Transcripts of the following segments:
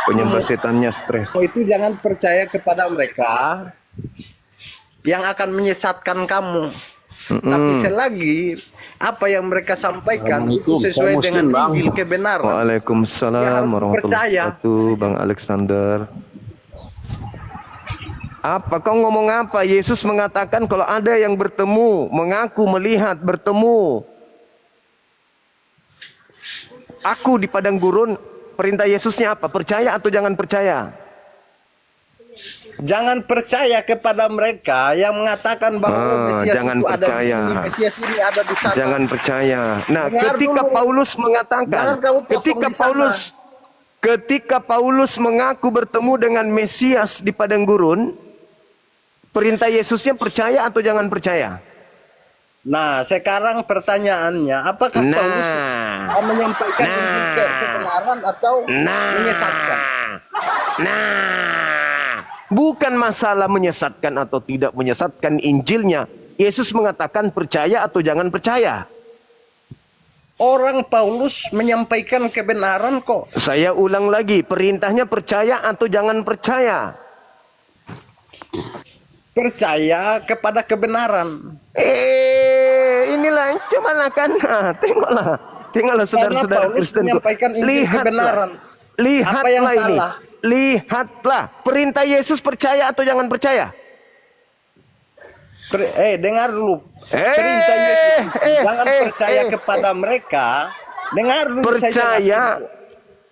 Penyembah setannya stres. itu jangan percaya kepada mereka yang akan menyesatkan kamu. Tapi selagi apa yang mereka sampaikan itu Assalamualaikum, saya sesuai dengan Muslim, Bang. Injil kebenaran, ya Waalaikumsalam harus warahmatullahi percaya. wabarakatuh, Bang Alexander. Apa kau ngomong apa? Yesus mengatakan kalau ada yang bertemu, mengaku melihat bertemu aku di padang gurun, perintah Yesusnya apa? Percaya atau jangan percaya? Jangan percaya kepada mereka yang mengatakan bahwa Mesias jangan itu ada di percaya. sini, Mesias ini ada di sana. Jangan percaya. Nah, Dengar ketika dulu. Paulus mengatakan, Jangan kamu potong di sana. ketika Paulus mengaku bertemu dengan Mesias di padang gurun, perintah Yesusnya percaya atau jangan percaya? Nah, sekarang pertanyaannya, apakah Paulus menyampaikan Injil kebenaran atau menyesatkan? Bukan masalah menyesatkan atau tidak menyesatkan Injilnya. Yesus mengatakan percaya atau jangan percaya. Orang Paulus menyampaikan kebenaran kok. Saya ulang lagi, perintahnya percaya atau jangan percaya. Percaya kepada kebenaran. Inilah cobalah kan, tengoklah saudara-saudara Kristen. Menyampaikan Injil kebenaran. Lihatlah Apa yang ini. salah? Lihatlah perintah Yesus percaya atau jangan percaya. Dengar dulu. Perintah Yesus jangan percaya kepada mereka. Dengar dulu. Percaya.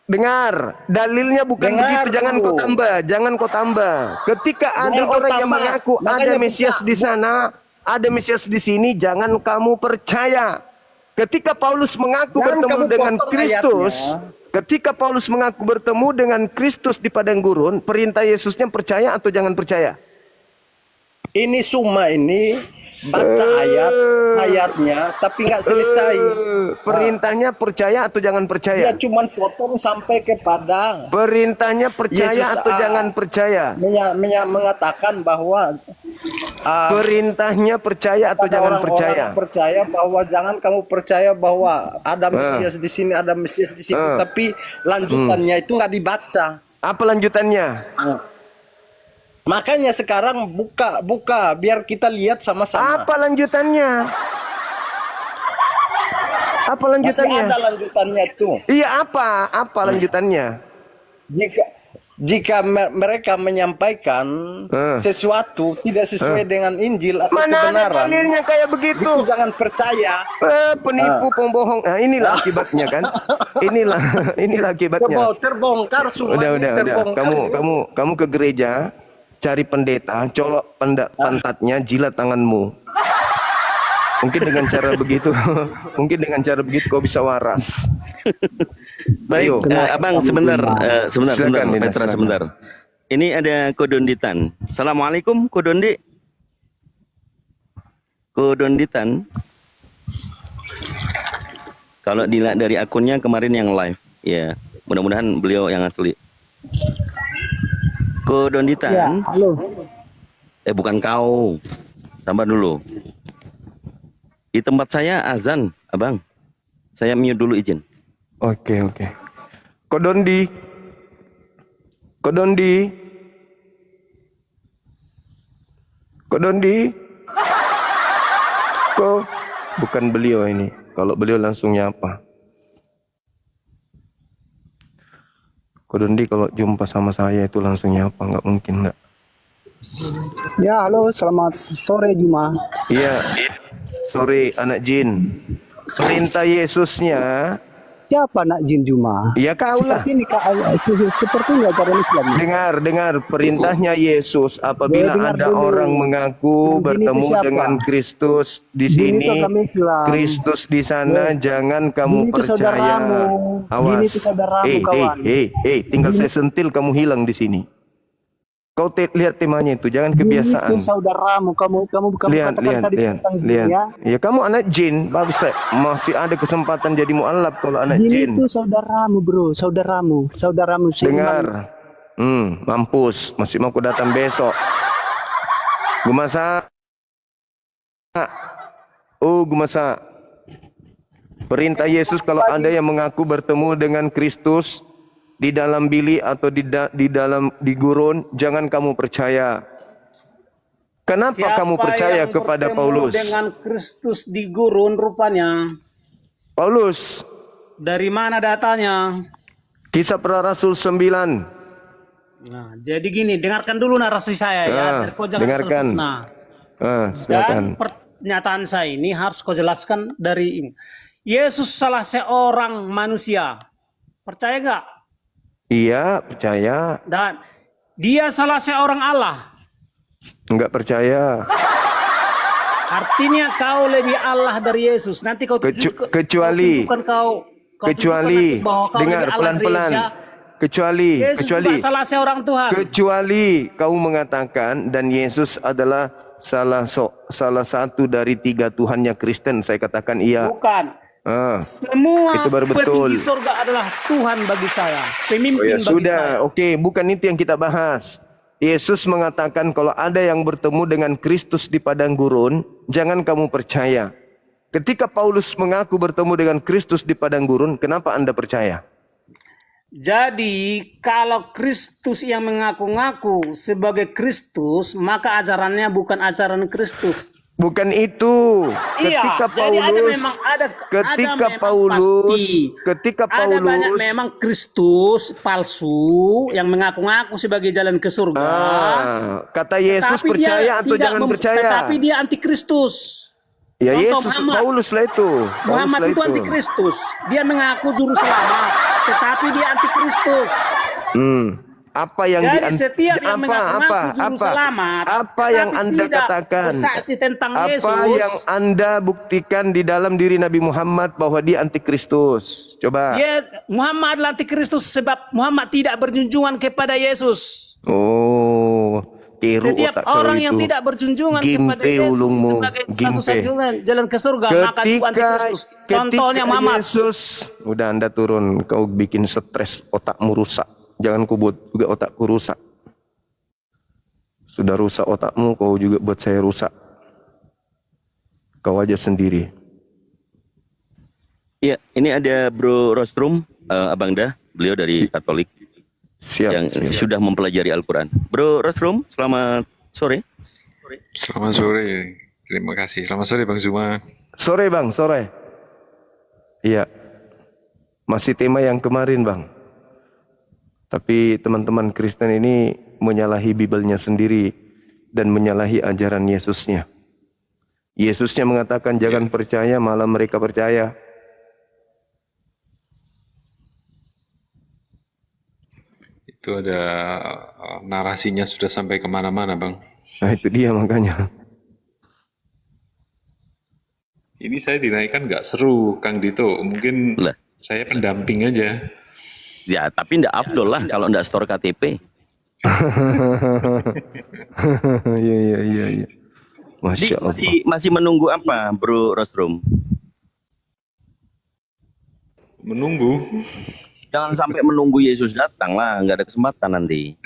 Dengar, dalilnya bukan begitu. Jangan kau tambah. Ketika ada orang yang mengaku ada Mesias di sana, ada Mesias di sini, jangan kamu percaya. Ketika Paulus mengaku bertemu dengan Kristus, ketika Paulus mengaku bertemu dengan Kristus di padang gurun, perintah Yesusnya percaya atau jangan percaya? Ini baca ayatnya, tapi nggak selesai. Perintahnya percaya atau jangan percaya? Dia cuma potong sampai kepada perintahnya percaya Yesus, atau jangan percaya? Mengatakan bahwa perintahnya percaya atau jangan percaya? Percaya bahwa jangan kamu percaya bahwa ada Mesias di sini, ada Mesias di sini, tapi lanjutannya itu nggak dibaca. Apa lanjutannya? Makanya sekarang buka biar kita lihat sama-sama. Apa lanjutannya? Apa lanjutannya? Masih ada lanjutannya itu. Iya, apa lanjutannya? Jika mereka menyampaikan sesuatu tidak sesuai dengan Injil atau Mana kebenaran, ada dalilnya kayak begitu? itu jangan percaya. Penipu, pembohong. Nah, inilah akibatnya kan? Inilah akibatnya. Terbongkar semua. Udah. Kamu ke gereja, cari pendeta, colok pantatnya, jilat tanganmu. Mungkin dengan cara begitu, kau bisa waras. Baik, Abang sebentar, Silakan, Petra silakan. sebentar. Ini ada Kodonditan. Assalamualaikum Kodondi. Kodonditan. Kalau dilihat dari akunnya kemarin yang live, ya mudah-mudahan beliau yang asli. Kodonditan. Ya, halo. Bukan kau. Sabar dulu. Di tempat saya azan, Abang. Saya mute dulu izin. Oke. Kodondi. Kok bukan beliau ini. Kalau beliau langsung nyapa. Kodondi kalau jumpa sama saya itu langsung nyapa, nggak mungkin nggak. Ya, halo. Selamat sore, Juma. Iya. Sore anak jin. Perintah Yesusnya. Siapa nak Jin Juma? Ya kau lah. Seperti nggak cara Islam. Dengar perintahnya Yesus apabila ada orang mengaku bertemu dengan Kristus di sini, Kristus di sana, jangan kamu percaya. Awas. Jin itu saudaramu, kawan. Tinggal saya sentil kamu hilang di sini. Kau lihat temanya itu, jangan kebiasaan. Jin itu saudaramu, kamu Lihat. Ya kamu anak jin, bagus. Masih ada kesempatan jadi mualaf kalau anak jin. Jin itu saudaramu, bro, saudaramu seiman. Dengar, mampus, masih mau ku datang besok. Gumasa. Gumasa. Perintah Yesus kalau ada yang mengaku bertemu dengan Kristus di dalam bilik atau di gurun, jangan kamu percaya. Kenapa Siapa kamu percaya yang kepada bertemu Paulus? dengan Kristus di gurun rupanya? Paulus, Dari mana datanya? Kisah Para Rasul 9. Nah, jadi gini, dengarkan dulu narasi saya ya. Biar kau jangan dengarkan. sempurna. Silakan. Dan pernyataan saya ini harus kau jelaskan dari ini. Yesus salah seorang manusia. Percaya gak? Iya, percaya. Dan dia salah seorang Allah. Enggak percaya. Artinya kau lebih Allah dari Yesus. Nanti kau Kecuali kecuali dengar pelan-pelan. Kecuali salah seorang Tuhan. Kecuali kau mengatakan dan Yesus adalah salah satu dari 3 Tuhannya Kristen, saya katakan iya. Bukan. Ah, Semua itu baru betul. petinggi surga adalah Tuhan bagi saya. Pemimpin bagi sudah, saya. oke, bukan itu yang kita bahas. Yesus mengatakan kalau ada yang bertemu dengan Kristus di padang gurun, jangan kamu percaya. Ketika Paulus mengaku bertemu dengan Kristus di padang gurun, kenapa Anda percaya? Jadi kalau Kristus yang mengaku-ngaku sebagai Kristus, maka ajarannya bukan ajaran Kristus. Bukan itu. Iya, jadi ada memang ada banyak memang Kristus palsu yang mengaku-ngaku sebagai jalan ke surga. Kata Yesus Tetapi percaya atau jangan percaya? Tetapi dia antikristus. Ya Contoh Yesus, Muhammad. Paulus lah itu. Muhammad itu antikristus. Dia mengaku juru selamat, tetapi dia antikristus. Apa yang jadi setiap yang mengaku juru selamat, apa yang Anda katakan? Bersaksi tentang apa Yesus. yang Anda buktikan di dalam diri Nabi Muhammad bahwa dia antikristus? Coba. Ya, Muhammad adalah antikristus sebab Muhammad tidak berjunjungan kepada Yesus. Oh, tiru setiap otak orang itu. yang tidak berjunjungan kepada Yesus sebagai satu-satunya jalan ke surga, maka disebut antikristus. Contohnya Muhammad. Yesus, udah Anda turun, kau bikin stres, otakmu rusak. Jangan kau buat juga otakku rusak. Sudah rusak otakmu, kau juga buat saya rusak. Kau aja sendiri. Iya, ini ada Bro Rostrum, Abang Dah, beliau dari Katolik. Siap, yang sudah mempelajari Al-Quran. Bro Rostrum, selamat sore. Selamat sore, terima kasih. Selamat sore Bang Zuma. Sore Bang, sore. Iya, masih tema yang kemarin Bang. Tapi teman-teman Kristen ini menyalahi Bibelnya sendiri dan menyalahi ajaran Yesusnya. Yesusnya mengatakan jangan percaya, malah mereka percaya. Itu ada narasinya sudah sampai kemana-mana Bang. Nah itu dia makanya. Ini saya dinaikkan nggak seru Kang Dito, mungkin saya pendamping aja. Ya, tapi ndak afdol lah kalau ndak store KTP. Iya. Masya Allah. Masih menunggu apa, Bro Rostrum? Menunggu. Jangan sampai menunggu Yesus datang lah, nggak ada kesempatan nanti.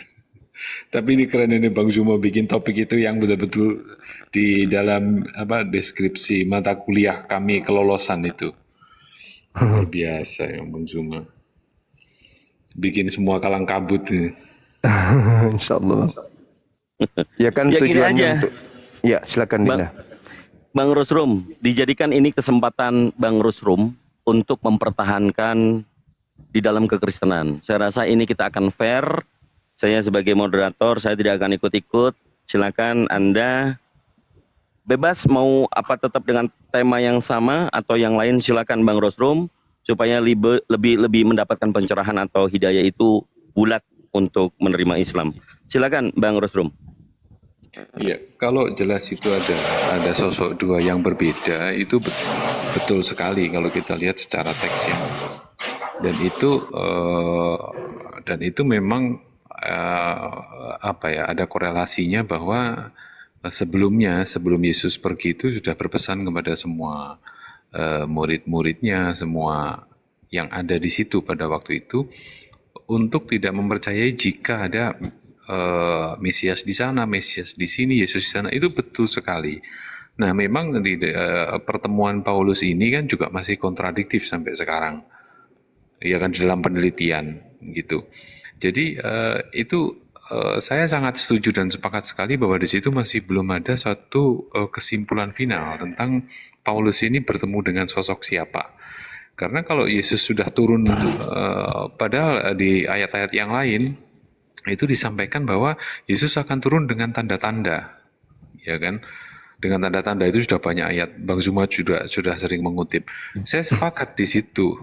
Tapi ini keren ini Bang Zuma bikin topik itu yang betul-betul di dalam deskripsi mata kuliah kami kelolosan itu. Luar biasa ya Bang Zuma. Bikin semua kalang kabut. Insya Allah. Ya kan ya, tujuannya untuk. Ya silakan Dina. Bang Rostrum, dijadikan ini kesempatan Bang Rostrum untuk mempertahankan di dalam kekristenan. Saya rasa ini kita akan fair. Saya sebagai moderator, saya tidak akan ikut-ikut. Silakan Anda bebas mau apa tetap dengan tema yang sama atau yang lain, silakan Bang Rostrum, supaya lebih mendapatkan pencerahan atau hidayah itu bulat untuk menerima Islam. Silakan Bang Rostrum. Iya, kalau jelas itu ada sosok dua yang berbeda, itu betul sekali kalau kita lihat secara teksnya. Dan itu memang ada korelasinya bahwa sebelum Yesus pergi itu sudah berpesan kepada semua murid-muridnya, semua yang ada di situ pada waktu itu, untuk tidak mempercayai jika ada Mesias di sana, Mesias di sini, Yesus di sana. Itu betul sekali. Nah, memang di pertemuan Paulus ini kan juga masih kontradiktif sampai sekarang. ya kan, di dalam penelitian gitu. Jadi saya sangat setuju dan sepakat sekali bahwa di situ masih belum ada suatu kesimpulan final tentang Paulus ini bertemu dengan sosok siapa. Karena kalau Yesus sudah turun, padahal di ayat-ayat yang lain itu disampaikan bahwa Yesus akan turun dengan tanda-tanda, ya kan? Dengan tanda-tanda itu sudah banyak ayat. Bang Zuma sudah sering mengutip. Saya sepakat di situ.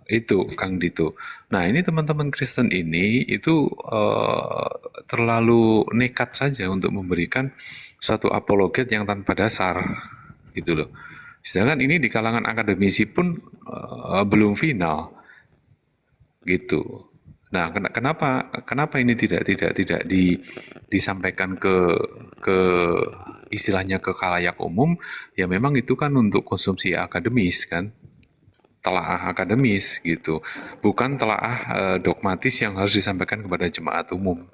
Itu Kang Dito. Nah, ini teman-teman Kristen ini itu terlalu nekat saja untuk memberikan suatu apologet yang tanpa dasar, gitu loh. Sedangkan ini di kalangan akademisi pun belum final, gitu. Nah, kenapa ini tidak disampaikan ke istilahnya ke khalayak umum? Ya memang itu kan untuk konsumsi akademis kan. Telaah akademis gitu, bukan telaah dogmatis yang harus disampaikan kepada jemaat umum.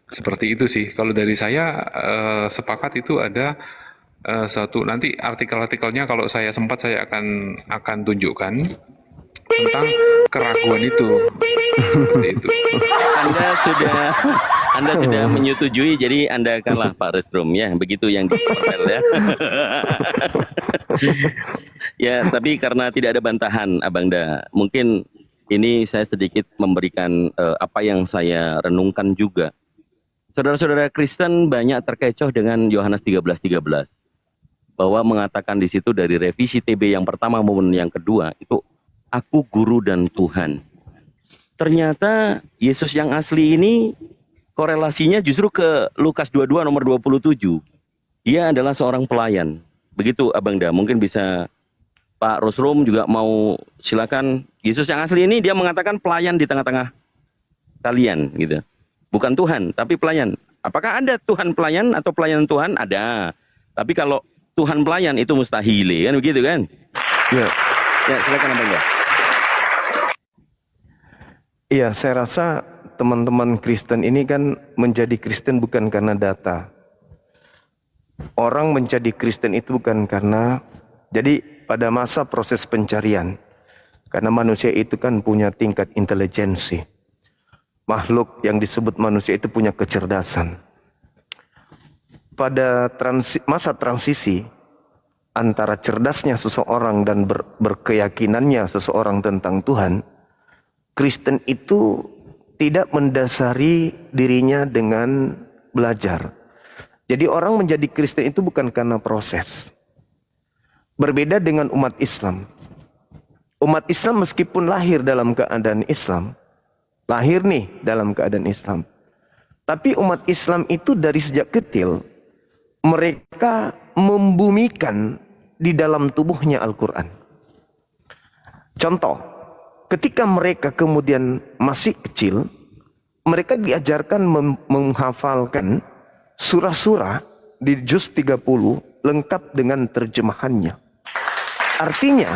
Seperti itu sih. Kalau dari saya sepakat itu ada satu, nanti artikel-artikelnya kalau saya sempat saya akan tunjukkan tentang keraguan itu. Seperti itu. Anda sudah menyetujui, jadi Anda akanlah Pak Restrum ya, begitu yang dipertel ya. Ya, tapi karena tidak ada bantahan, Abangda, mungkin ini saya sedikit memberikan apa yang saya renungkan juga. Saudara-saudara Kristen banyak terkecoh dengan Yohanes 13:13, bahwa mengatakan di situ dari revisi TB yang pertama maupun yang kedua itu aku guru dan Tuhan. Ternyata Yesus yang asli ini korelasinya justru ke Lukas 22 nomor 27. Dia adalah seorang pelayan. Begitu Abangda, mungkin bisa Pak Rosrum juga mau silakan. Yesus yang asli ini dia mengatakan pelayan di tengah-tengah kalian gitu. Bukan Tuhan, tapi pelayan. Apakah ada Tuhan pelayan atau pelayan Tuhan? Ada. Tapi kalau Tuhan pelayan itu mustahil kan begitu kan? Ya. Ya, silakan Abangda. Iya, saya rasa teman-teman Kristen ini kan menjadi Kristen bukan karena data. Orang menjadi Kristen itu bukan karena, jadi pada masa proses pencarian, karena manusia itu kan punya tingkat intelijensi. Makhluk yang disebut manusia itu punya kecerdasan. Pada masa transisi antara cerdasnya seseorang dan berkeyakinannya seseorang tentang Tuhan, Kristen itu tidak mendasari dirinya dengan belajar. Jadi orang menjadi Kristen itu bukan karena proses. Berbeda dengan umat Islam. Umat Islam meskipun lahir dalam keadaan Islam, lahir nih dalam keadaan Islam. Tapi umat Islam itu dari sejak kecil, mereka membumikan di dalam tubuhnya Al-Quran. Contoh, ketika mereka kemudian masih kecil, mereka diajarkan menghafalkan surah-surah di juz 30 lengkap dengan terjemahannya. Artinya,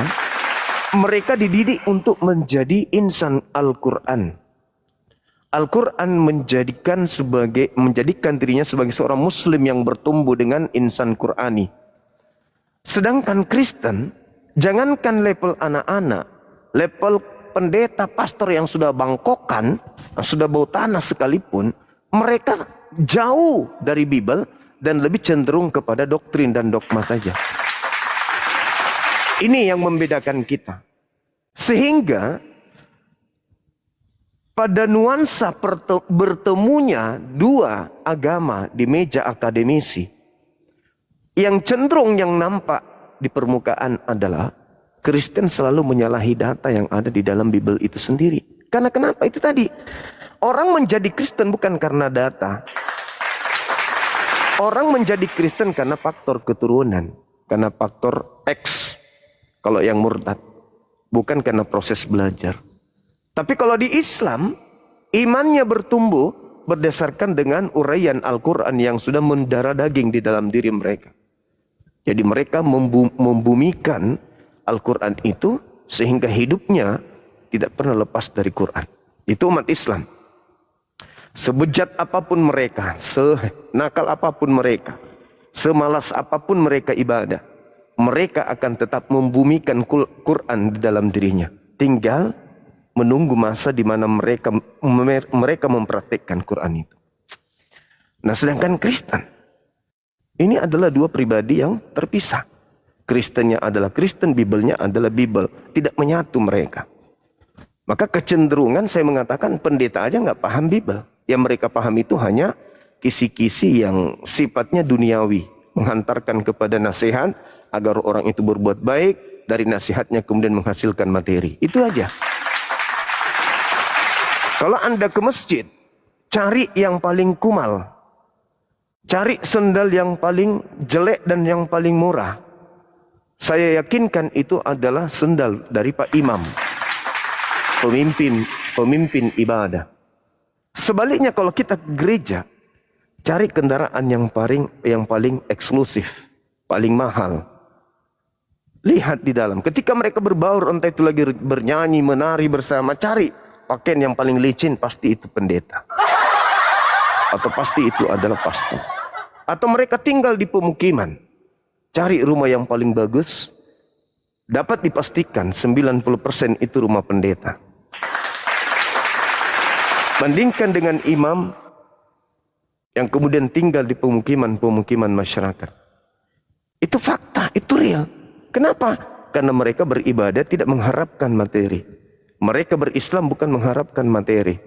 mereka dididik untuk menjadi insan Al-Quran. Al-Quran menjadikan dirinya sebagai seorang muslim yang bertumbuh dengan insan Qurani. Sedangkan Kristen, jangankan level anak-anak, level pendeta, pastor yang sudah bangkokan, sudah bau tanah sekalipun, mereka jauh dari Bible dan lebih cenderung kepada doktrin dan dogma saja. Ini yang membedakan kita. Sehingga pada nuansa bertemunya dua agama di meja akademisi, yang cenderung yang nampak di permukaan adalah Kristen selalu menyalahi data yang ada di dalam Bible itu sendiri. Karena kenapa? Itu tadi. Orang menjadi Kristen bukan karena data. Orang menjadi Kristen karena faktor keturunan. Karena faktor X. Kalau yang murtad. Bukan karena proses belajar. Tapi kalau di Islam, imannya bertumbuh berdasarkan dengan uraian Al-Quran yang sudah mendarah daging di dalam diri mereka. Jadi mereka membumikan Al-Quran itu sehingga hidupnya tidak pernah lepas dari Quran. Itu umat Islam. Sebejat apapun mereka, senakal apapun mereka, semalas apapun mereka ibadah, mereka akan tetap membumikan Quran di dalam dirinya. Tinggal menunggu masa di mana mereka mempraktekkan Quran itu. Nah, sedangkan Kristen ini adalah dua pribadi yang terpisah. Kristennya adalah Kristen, Bibelnya adalah Bibel. Tidak menyatu mereka. Maka kecenderungan saya mengatakan pendeta aja nggak paham Bibel. Yang mereka paham itu hanya kisi-kisi yang sifatnya duniawi. Menghantarkan kepada nasihat agar orang itu berbuat baik. Dari nasihatnya kemudian menghasilkan materi. Itu aja. Kalau Anda ke masjid, cari yang paling kumal. Cari sendal yang paling jelek dan yang paling murah. Saya yakinkan itu adalah sendal dari Pak Imam. Pemimpin ibadah. Sebaliknya kalau kita ke gereja, cari kendaraan yang paling eksklusif, paling mahal. Lihat di dalam. Ketika mereka berbaur, entah itu lagi bernyanyi, menari bersama, cari pakaian yang paling licin, pasti itu pendeta. Atau pasti itu adalah pastor. Atau mereka tinggal di pemukiman. Cari rumah yang paling bagus. Dapat dipastikan 90% itu rumah pendeta. Bandingkan dengan imam yang kemudian tinggal di pemukiman masyarakat. Itu fakta, itu real. Kenapa? Karena mereka beribadah tidak mengharapkan materi. Mereka berislam bukan mengharapkan materi.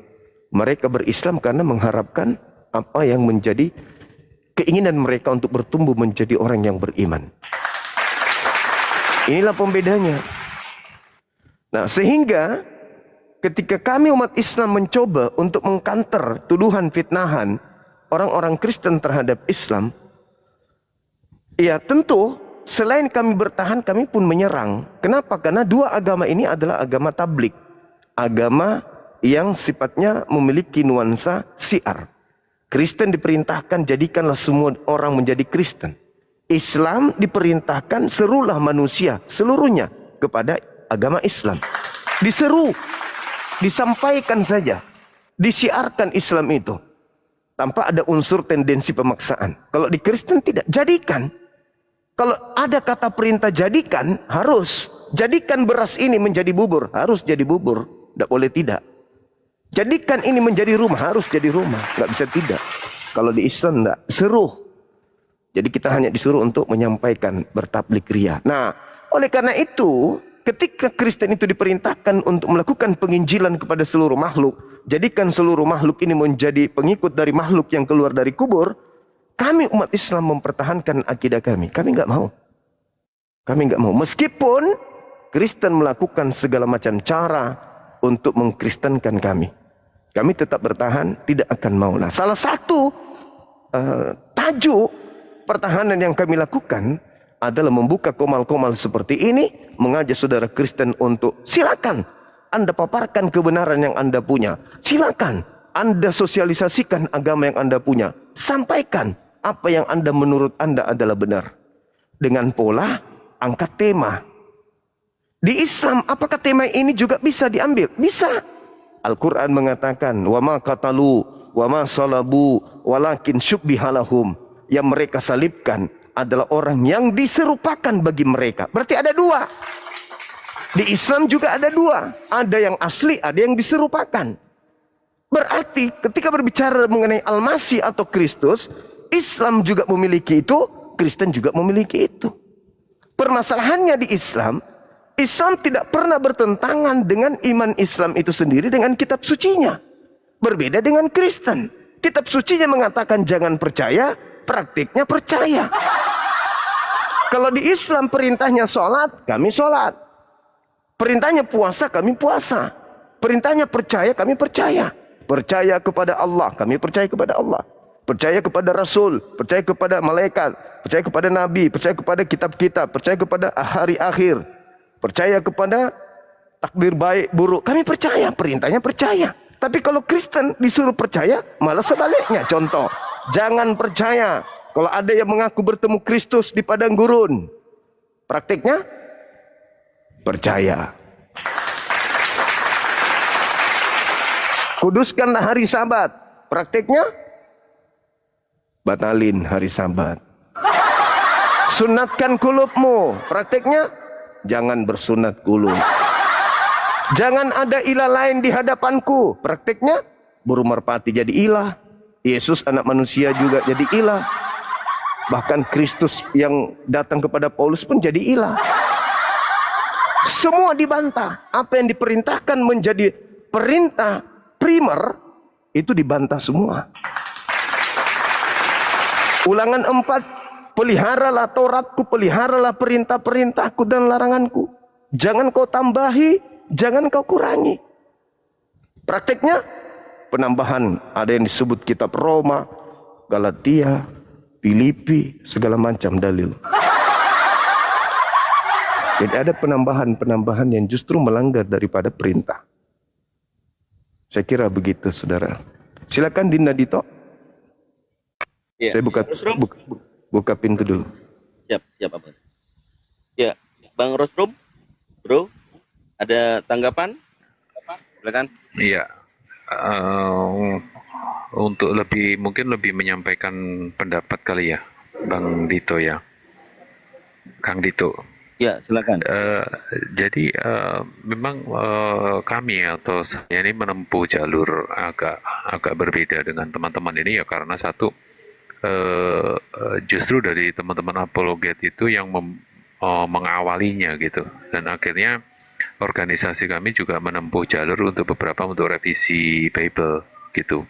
Mereka berislam karena mengharapkan apa yang menjadi keinginan mereka untuk bertumbuh menjadi orang yang beriman. Inilah pembedanya. Nah, sehingga ketika kami umat Islam mencoba untuk mengkanter tuduhan fitnahan orang-orang Kristen terhadap Islam, ya tentu selain kami bertahan, kami pun menyerang. Kenapa? Karena dua agama ini adalah agama tablik. Agama yang sifatnya memiliki nuansa syiar. Kristen diperintahkan jadikanlah semua orang menjadi Kristen. Islam diperintahkan serulah manusia seluruhnya kepada agama Islam. Diseru, disampaikan saja, disiarkan Islam itu tanpa ada unsur tendensi pemaksaan. Kalau di Kristen tidak, jadikan. Kalau ada kata perintah jadikan, harus. Jadikan beras ini menjadi bubur, harus jadi bubur. Tidak boleh tidak. Jadikan ini menjadi rumah, harus jadi rumah. Nggak bisa tidak. Kalau di Islam enggak, seru. Jadi kita hanya disuruh untuk menyampaikan, bertablik ria. Nah, oleh karena itu, ketika Kristen itu diperintahkan untuk melakukan penginjilan kepada seluruh makhluk, jadikan seluruh makhluk ini menjadi pengikut dari makhluk yang keluar dari kubur, kami umat Islam mempertahankan akidah kami. Kami nggak mau. Kami nggak mau. Meskipun Kristen melakukan segala macam cara untuk mengkristenkan kami. Kami tetap bertahan, tidak akan mau. Nah, salah satu tajuk pertahanan yang kami lakukan adalah membuka komal-komal seperti ini, mengajak saudara Kristen untuk silakan Anda paparkan kebenaran yang Anda punya. Silakan Anda sosialisasikan agama yang Anda punya. Sampaikan apa yang Anda menurut Anda adalah benar. Dengan pola angkat tema. Di Islam, apakah tema ini juga bisa diambil? Bisa. Al-Quran mengatakan, وَمَا قَتَلُوا وَمَا صَلَبُوا وَلَكِنْ شُبِّهَ لَهُمْ. Yang mereka salibkan adalah orang yang diserupakan bagi mereka. Berarti ada dua. Di Islam juga ada dua. Ada yang asli, ada yang diserupakan. Berarti ketika berbicara mengenai Al-Masih atau Kristus, Islam juga memiliki itu, Kristen juga memiliki itu. Permasalahannya di Islam, Islam tidak pernah bertentangan dengan iman Islam itu sendiri dengan kitab sucinya. Berbeda dengan Kristen. Kitab sucinya mengatakan jangan percaya, praktiknya percaya. Kalau di Islam perintahnya sholat, kami sholat. Perintahnya puasa, kami puasa. Perintahnya percaya, kami percaya. Percaya kepada Allah, kami percaya kepada Allah. Percaya kepada Rasul, percaya kepada malaikat, percaya kepada Nabi, percaya kepada kitab-kitab, percaya kepada hari akhir. Percaya kepada takdir baik buruk. Kami percaya, perintahnya percaya. Tapi kalau Kristen disuruh percaya, malah sebaliknya. Contoh, jangan percaya kalau ada yang mengaku bertemu Kristus di padang gurun. Praktiknya percaya. Kuduskanlah hari Sabat. Praktiknya batalin hari Sabat. Sunatkan kulubmu. Praktiknya jangan bersunat kulub. Jangan ada ilah lain di hadapanku. Prakteknya burung merpati jadi ilah. Yesus anak manusia juga jadi ilah. Bahkan Kristus yang datang kepada Paulus pun jadi ilah. Semua dibantah. Apa yang diperintahkan menjadi perintah primer itu dibantah semua. Ulangan 4, peliharalah Tauratku, peliharalah perintah-perintahku dan laranganku. Jangan kau tambahi, jangan kau kurangi. Prakteknya penambahan, ada yang disebut kitab Roma, Galatia, Filipi, segala macam dalil. Jadi ada penambahan-penambahan yang justru melanggar daripada perintah. Saya kira begitu, saudara. Silakan Dinda Dito. Ya. Saya buka pintu dulu. Siap Abang. Ya, Bang Rosrum, bro, ada tanggapan? Silakan. Iya, untuk mungkin lebih menyampaikan pendapat kali ya, Bang Dito ya, Kang Dito. Ya, silakan. Jadi memang kami atau saya ini menempuh jalur agak berbeda dengan teman-teman ini ya, karena satu, justru dari teman-teman apologet itu yang mengawalinya gitu, dan akhirnya organisasi kami juga menempuh jalur untuk revisi Bible gitu.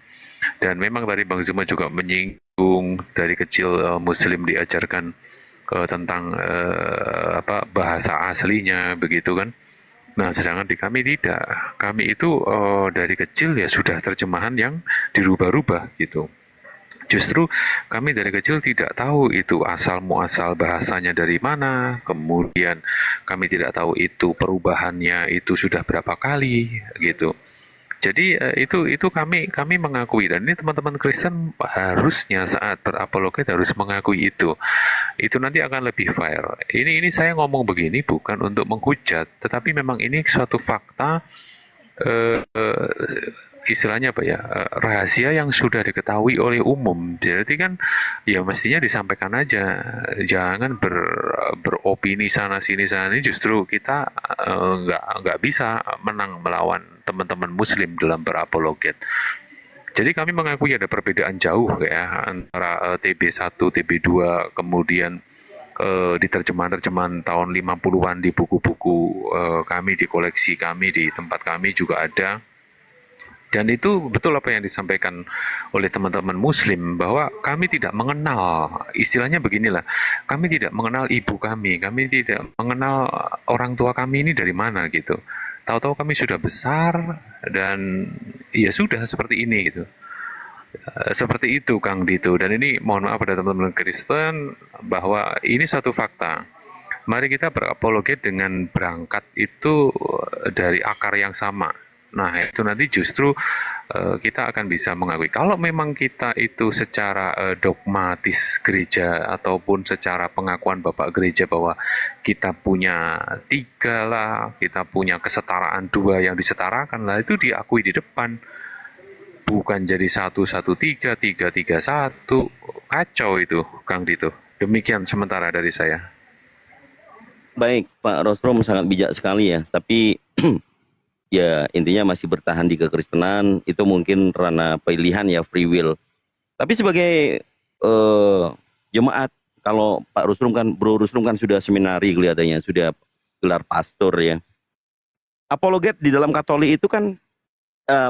Dan memang tadi Bang Zuma juga menyinggung dari kecil Muslim diajarkan tentang bahasa aslinya begitu kan. Nah, sedangkan di kami tidak. Kami itu dari kecil ya sudah terjemahan yang dirubah-rubah gitu. Justru kami dari kecil tidak tahu itu asal muasal bahasanya dari mana, kemudian kami tidak tahu itu perubahannya itu sudah berapa kali gitu. Jadi itu kami mengakui, dan ini teman-teman Kristen harusnya saat berapologet harus mengakui itu. Itu nanti akan lebih fair. Ini saya ngomong begini bukan untuk menghujat, tetapi memang ini suatu fakta, istilahnya apa ya, rahasia yang sudah diketahui oleh umum. Jadi kan ya mestinya disampaikan aja, jangan beropini sana sini. Justru kita nggak bisa menang melawan teman-teman Muslim dalam berapologet. Jadi kami mengakui ada perbedaan jauh ya antara TB1, TB2, kemudian di terjemahan-terjemahan tahun 50-an di buku-buku kami, di koleksi kami, di tempat kami juga ada. Dan itu betul apa yang disampaikan oleh teman-teman Muslim, bahwa kami tidak mengenal, istilahnya beginilah, kami tidak mengenal ibu kami tidak mengenal orang tua kami ini dari mana gitu. Tahu-tahu kami sudah besar dan ya sudah seperti ini gitu. Seperti itu Kang Dito. Dan ini mohon maaf pada teman-teman Kristen bahwa ini satu fakta. Mari kita berapologet dengan berangkat itu dari akar yang sama. Nah, itu nanti justru kita akan bisa mengakui. Kalau memang kita itu secara dogmatis gereja ataupun secara pengakuan Bapak Gereja bahwa kita punya 3 lah, kita punya kesetaraan 2 yang disetarakan lah, itu diakui di depan. Bukan jadi 113, 331, kacau itu Kang Dito. Demikian sementara dari saya. Baik, Pak Rosrum sangat bijak sekali ya, tapi ya intinya masih bertahan di kekristenan, itu mungkin karena pilihan ya, free will. Tapi sebagai jemaat, kalau Pak Rusrum kan, Bro Rusrum kan sudah seminari kelihatannya, sudah gelar pastor ya. Apologet di dalam Katolik itu kan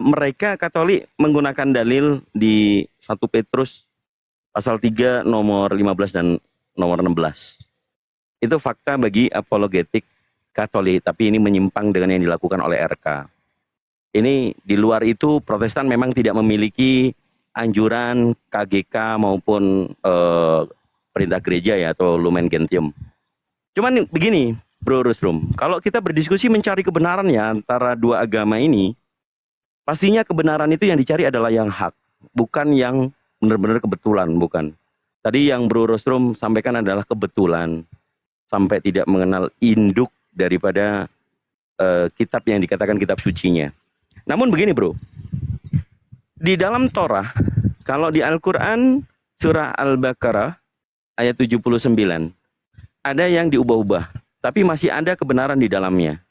mereka Katolik menggunakan dalil di 1 Petrus pasal 3 nomor 15 dan nomor 16. Itu fakta bagi apologetik Katolik, tapi ini menyimpang dengan yang dilakukan oleh RK. Ini di luar itu Protestan memang tidak memiliki anjuran KGK maupun perintah gereja ya, atau Lumen Gentium. Cuman begini, Bro Rusrum, kalau kita berdiskusi mencari kebenaran ya antara 2 agama ini, pastinya kebenaran itu yang dicari adalah yang hak, bukan yang benar-benar kebetulan, bukan. Tadi yang Bro Rusrum sampaikan adalah kebetulan, sampai tidak mengenal induk daripada kitab yang dikatakan kitab sucinya. Namun begini bro, di dalam Torah, kalau di Al-Quran surah Al-Baqarah ayat 79, ada yang diubah-ubah, tapi masih ada kebenaran di dalamnya.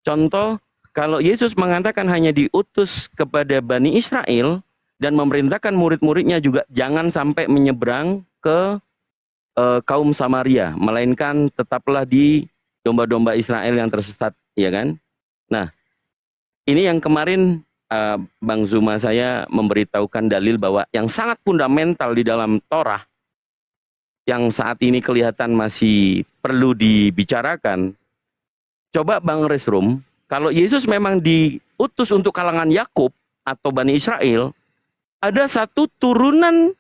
Contoh, kalau Yesus mengatakan hanya diutus kepada Bani Israel dan memerintahkan murid-muridnya juga jangan sampai menyeberang ke kaum Samaria, melainkan tetaplah di domba-domba Israel yang tersesat, ya kan? Nah, ini yang kemarin Bang Zuma saya memberitahukan dalil bahwa yang sangat fundamental di dalam Torah yang saat ini kelihatan masih perlu dibicarakan. Coba Bang Resrum, kalau Yesus memang diutus untuk kalangan Yakub atau Bani Israel, ada satu turunan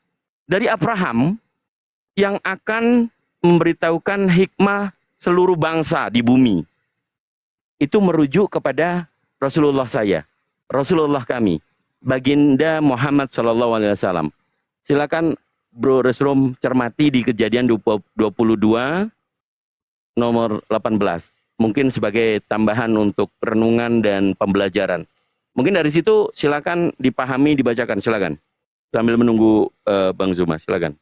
dari Abraham yang akan memberitahukan hikmah seluruh bangsa di bumi. Itu merujuk kepada Rasulullah saya, Rasulullah kami, Baginda Muhammad SAW. Silakan Bro Resrum cermati di Kejadian 22 nomor 18. Mungkin sebagai tambahan untuk renungan dan pembelajaran. Mungkin dari situ silakan dipahami, dibacakan, silakan. Sambil menunggu Bang Zuma, silakan.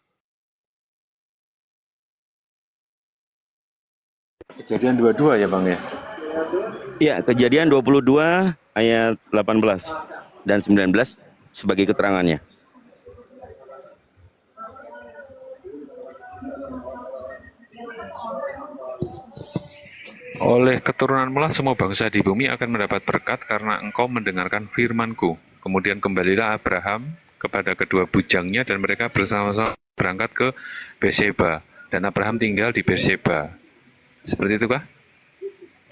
Kejadian 22 ya Bang ya? Iya, Kejadian 22 ayat 18 dan 19 sebagai keterangannya. Oleh keturunanmu lah semua bangsa di bumi akan mendapat berkat karena engkau mendengarkan firman-Ku. Kemudian kembalilah Abraham kepada kedua bujangnya dan mereka bersama-sama berangkat ke Berseba. Dan Abraham tinggal di Berseba. Seperti itu kah?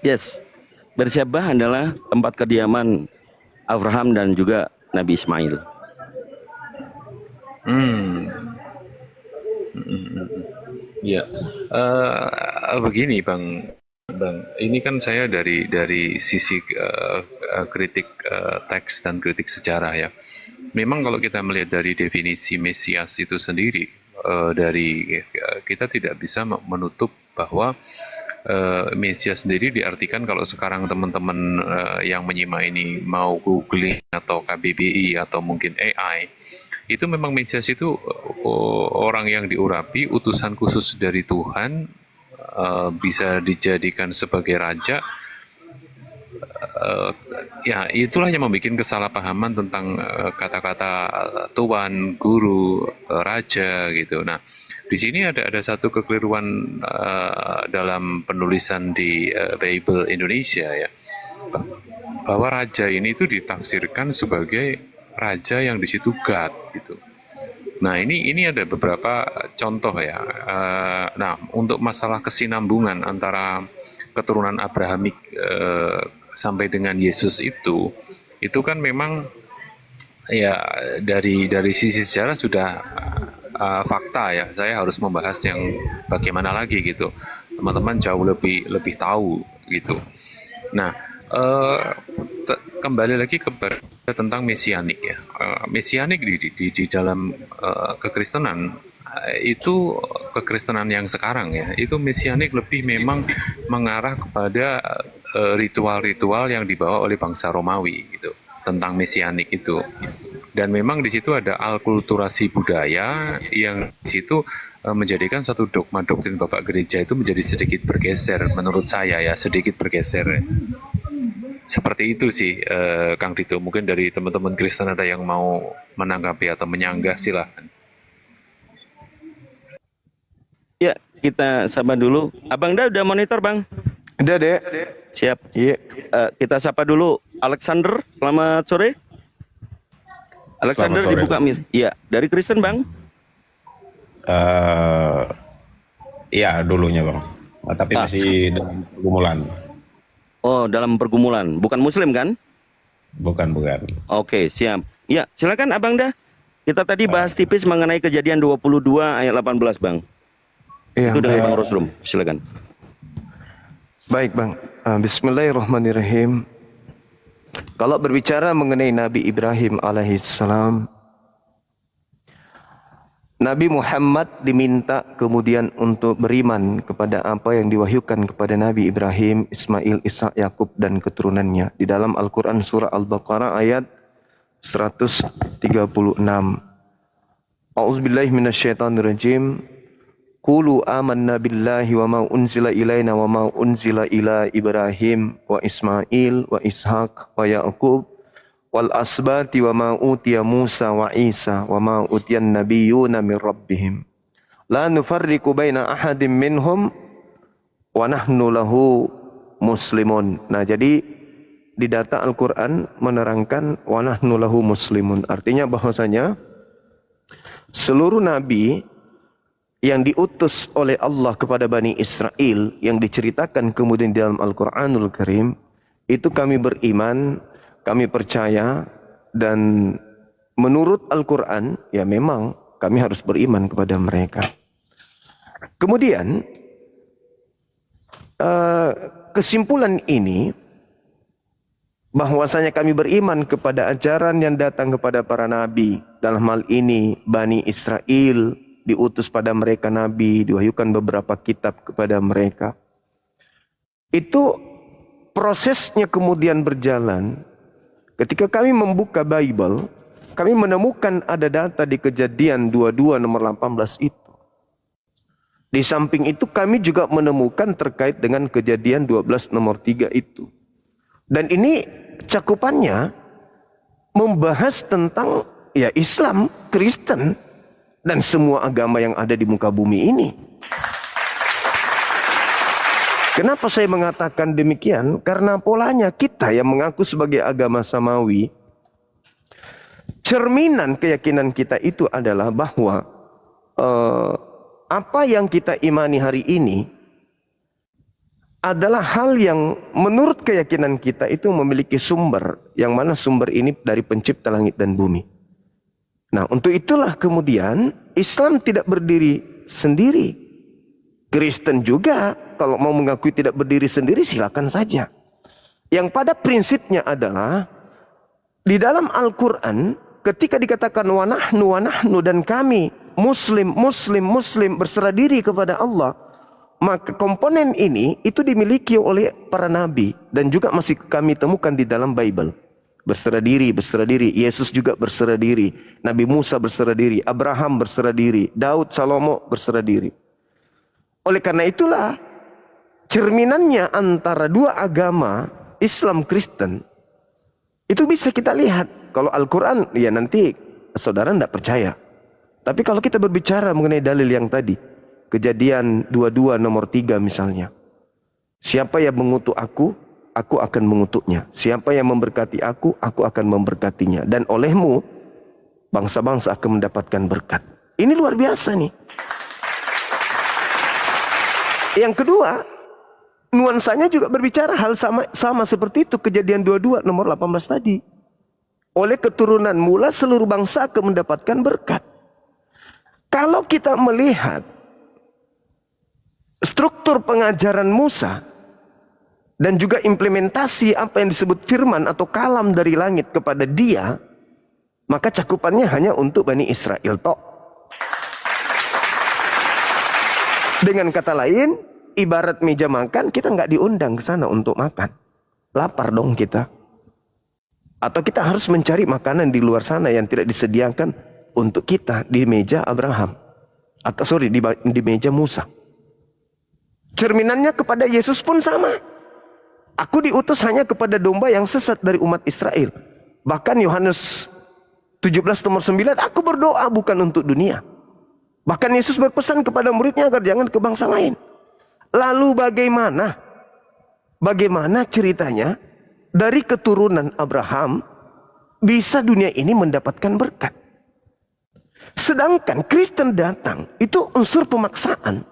Yes, Berseba adalah tempat kediaman Abraham dan juga Nabi Ismail. Ya, begini Bang, ini kan saya dari sisi kritik teks dan kritik sejarah ya. Memang kalau kita melihat dari definisi Mesias itu sendiri, kita tidak bisa menutup bahwa Mesias sendiri diartikan kalau sekarang teman-teman yang menyimak ini mau googling atau KBBI atau mungkin AI, itu memang Mesias itu orang yang diurapi, utusan khusus dari Tuhan, bisa dijadikan sebagai raja. Ya itulah yang membuat kesalahpahaman tentang kata-kata tuan, guru, raja gitu. Nah, di sini ada satu kekeliruan dalam penulisan di Bible Indonesia ya, bahwa raja ini itu ditafsirkan sebagai raja yang di situ God gitu. Nah ini ada beberapa contoh ya. Nah untuk masalah kesinambungan antara keturunan Abrahamik sampai dengan Yesus itu kan memang ya dari sisi sejarah sudah fakta ya. Saya harus membahas yang bagaimana lagi gitu. Teman-teman jauh lebih tahu gitu. Nah kembali lagi kepada tentang mesianik ya. Mesianik di dalam kekristenan itu kekristenan yang sekarang ya, itu mesianik lebih memang mengarah kepada ritual-ritual yang dibawa oleh bangsa Romawi gitu tentang mesianik itu. Dan memang di situ ada alkulturasi budaya yang di situ menjadikan satu dogma doktrin Bapak Gereja itu menjadi sedikit bergeser, menurut saya ya, sedikit bergeser. Seperti itu sih, Kang Dito. Mungkin dari teman-teman Kristen ada yang mau menanggapi atau menyanggah, silahkan. Ya, kita sapa dulu. Abang dah udah monitor, Bang? Udah, Dek. Siap. Iya. Kita sapa dulu Alexander. Selamat sore. Alexander Selamat sore. dibuka mir. Iya, dari Kristen, Bang? Iya dulunya Bang, tapi masih dalam pergumulan. Oh, dalam pergumulan. Bukan Muslim kan? Bukan. Oke, siap. Ya, silakan Abang dah. Kita tadi bahas tipis mengenai Kejadian 22 ayat 18, Bang. Iya, Itu dari baik. Bang Rusrum. Silakan. Baik, Bang. Bismillahirrahmanirrahim. Kalau berbicara mengenai Nabi Ibrahim alaihissalam, Nabi Muhammad diminta kemudian untuk beriman kepada apa yang diwahyukan kepada Nabi Ibrahim, Ismail, Ishak, Yakub dan keturunannya di dalam Al-Quran surah Al-Baqarah ayat 136. A'udzubillahi minasyaitonirrajim. Qulu amanna billahi wa ma unzila ilaina wa ma unzila ila Ibrahim wa Ismail wa Ishaq wa Ya'qub wal asbati wa ma utiya Musa wa Isa wa ma utiyan nabiyyuna min rabbihim la nufarriqu baina ahadin minhum wa nahnu lahu muslimun. Nah, jadi di data Al-Quran menerangkan wa nahnu lahu muslimun. Artinya bahwasanya seluruh nabi yang diutus oleh Allah kepada Bani Israel yang diceritakan kemudian di dalam Al-Quranul Karim, itu kami beriman, kami percaya, dan menurut Al-Quran ya memang kami harus beriman kepada mereka. Kemudian kesimpulan ini bahwasanya kami beriman kepada ajaran yang datang kepada para nabi, dalam hal ini Bani Israel, diutus pada mereka nabi, diwahyukan beberapa kitab kepada mereka. Itu prosesnya kemudian berjalan. Ketika kami membuka Bible, kami menemukan ada data di Kejadian 22 nomor 18 itu. Di samping itu kami juga menemukan terkait dengan Kejadian 12 nomor 3 itu. Dan ini cakupannya membahas tentang ya Islam, Kristen, dan semua agama yang ada di muka bumi ini. Kenapa saya mengatakan demikian? Karena polanya kita yang mengaku sebagai agama samawi, cerminan keyakinan kita itu adalah bahwa apa yang kita imani hari ini adalah hal yang menurut keyakinan kita itu memiliki sumber, yang mana sumber ini dari pencipta langit dan bumi. Nah, untuk itulah kemudian Islam tidak berdiri sendiri. Kristen juga kalau mau mengakui tidak berdiri sendiri silakan saja. Yang pada prinsipnya adalah di dalam Al-Quran ketika dikatakan wa nahnu dan kami muslim berserah diri kepada Allah, maka komponen ini itu dimiliki oleh para nabi dan juga masih kami temukan di dalam Bible. Berserah diri. Yesus juga berserah diri. Nabi Musa berserah diri. Abraham berserah diri. Daud, Salomo berserah diri. Oleh karena itulah, cerminannya antara dua agama, Islam, Kristen, itu bisa kita lihat. Kalau Al-Quran, ya nanti saudara tidak percaya. Tapi kalau kita berbicara mengenai dalil yang tadi, Kejadian 22 nomor 3 misalnya. Siapa yang mengutuk aku akan mengutuknya. Siapa yang memberkati aku akan memberkatinya. Dan olehmu, bangsa-bangsa akan mendapatkan berkat. Ini luar biasa nih. Yang kedua, nuansanya juga berbicara hal sama seperti itu. Kejadian 22 nomor 18 tadi. Oleh keturunan mula seluruh bangsa akan mendapatkan berkat. Kalau kita melihat struktur pengajaran Musa dan juga implementasi apa yang disebut firman atau kalam dari langit kepada dia, maka cakupannya hanya untuk Bani Israel tok. Dengan kata lain, ibarat meja makan, kita nggak diundang ke sana untuk makan. Lapar dong kita. Atau kita harus mencari makanan di luar sana yang tidak disediakan untuk kita di meja Abraham. Atau di meja Musa. Cerminannya kepada Yesus pun sama. Aku diutus hanya kepada domba yang sesat dari umat Israel. Bahkan Yohanes 17 nomor 9, aku berdoa bukan untuk dunia. Bahkan Yesus berpesan kepada muridnya agar jangan ke bangsa lain. Lalu bagaimana ceritanya dari keturunan Abraham bisa dunia ini mendapatkan berkat? Sedangkan Kristen datang itu unsur pemaksaan.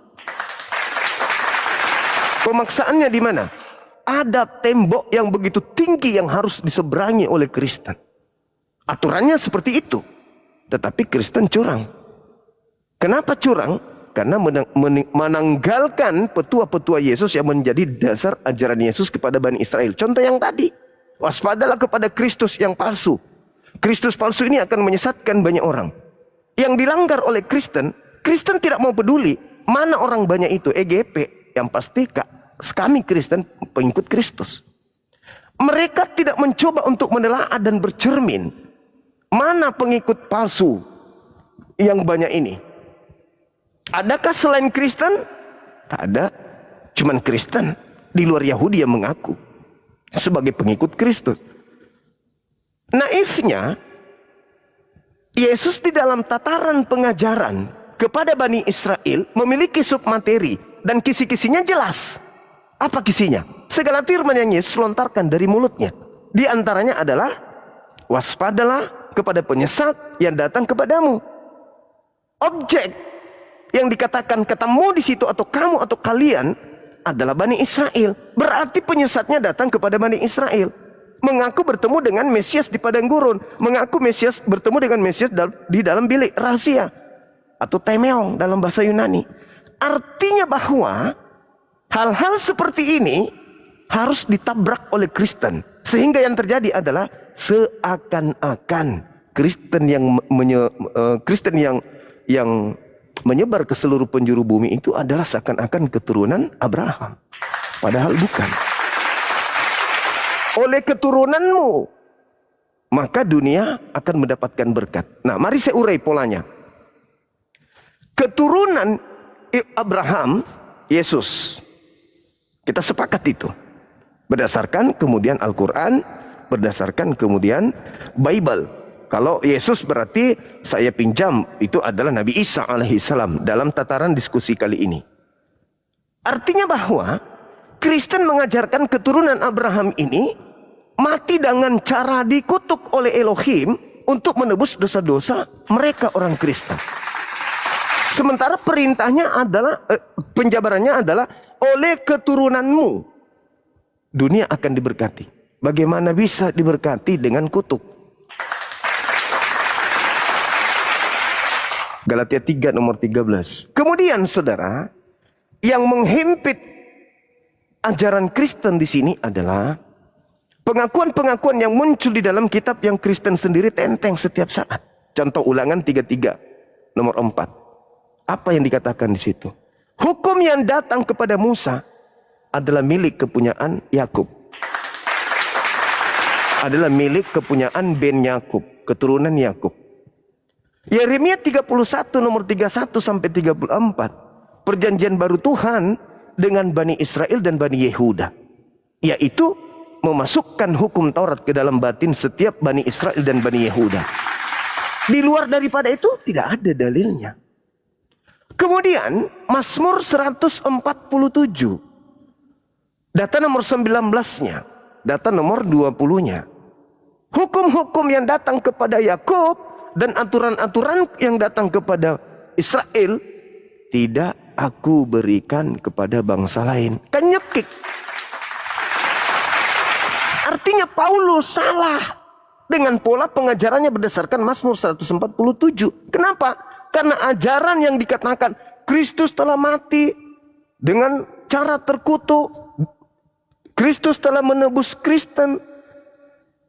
Pemaksaannya di mana? Ada tembok yang begitu tinggi yang harus diseberangi oleh Kristen. Aturannya seperti itu. Tetapi Kristen curang. Kenapa curang? Karena menanggalkan petua-petua Yesus yang menjadi dasar ajaran Yesus kepada Bani Israel. Contoh yang tadi. Waspadalah kepada Kristus yang palsu. Kristus palsu ini akan menyesatkan banyak orang. Yang dilanggar oleh Kristen, Kristen tidak mau peduli. Mana orang banyak itu? EGP. Yang pasti kami Kristen pengikut Kristus. Mereka tidak mencoba untuk menelaah dan bercermin. Mana pengikut palsu yang banyak ini? Adakah selain Kristen? Tak ada. Cuman Kristen di luar Yahudi yang mengaku sebagai pengikut Kristus. Naifnya, Yesus di dalam tataran pengajaran kepada Bani Israel memiliki submateri dan kisi-kisinya jelas. Apa kisinya? Segala firman yang Yesus lontarkan dari mulutnya. Di antaranya adalah, waspadalah kepada penyesat yang datang kepadamu. Objek yang dikatakan ketemu di situ atau kamu atau kalian adalah Bani Israel. Berarti penyesatnya datang kepada Bani Israel. Mengaku bertemu dengan Mesias di padang gurun, mengaku Mesias bertemu dengan Mesias di dalam bilik rahasia atau temeong dalam bahasa Yunani. Artinya bahwa hal-hal seperti ini harus ditabrak oleh Kristen, sehingga yang terjadi adalah seakan-akan Kristen yang menyebar ke seluruh penjuru bumi itu adalah seakan-akan keturunan Abraham, padahal bukan. Oleh keturunanmu maka dunia akan mendapatkan berkat. Nah, mari saya urai polanya. Keturunan Abraham, Yesus. Kita sepakat itu. Berdasarkan kemudian Al-Quran, berdasarkan kemudian Bible. Kalau Yesus berarti saya pinjam itu adalah Nabi Isa alaihissalam dalam tataran diskusi kali ini. Artinya bahwa Kristen mengajarkan keturunan Abraham ini mati dengan cara dikutuk oleh Elohim untuk menebus dosa-dosa mereka orang Kristen. Sementara perintahnya adalah, penjabarannya adalah oleh keturunanmu dunia akan diberkati. Bagaimana bisa diberkati dengan kutuk? Galatia 3 nomor 13. Kemudian saudara, yang menghimpit ajaran Kristen di sini adalah pengakuan-pengakuan yang muncul di dalam kitab yang Kristen sendiri tenteng setiap saat. Contoh Ulangan 33 nomor 4. Apa yang dikatakan di situ? Hukum yang datang kepada Musa adalah milik kepunyaan Yakub. Adalah milik kepunyaan Ben Yakub, keturunan Yakub. Yeremia 31 nomor 31 sampai 34. Perjanjian baru Tuhan dengan Bani Israel dan Bani Yehuda, yaitu memasukkan hukum Taurat ke dalam batin setiap Bani Israel dan Bani Yehuda. Di luar daripada itu tidak ada dalilnya. Kemudian Mazmur 147, data nomor 19-nya, data nomor 20-nya. Hukum-hukum yang datang kepada Yakub dan aturan-aturan yang datang kepada Israel tidak aku berikan kepada bangsa lain. Kan nyekik. Artinya Paulus salah dengan pola pengajarannya berdasarkan Mazmur 147. Kenapa? Karena ajaran yang dikatakan Kristus telah mati dengan cara terkutuk. Kristus telah menebus Kristen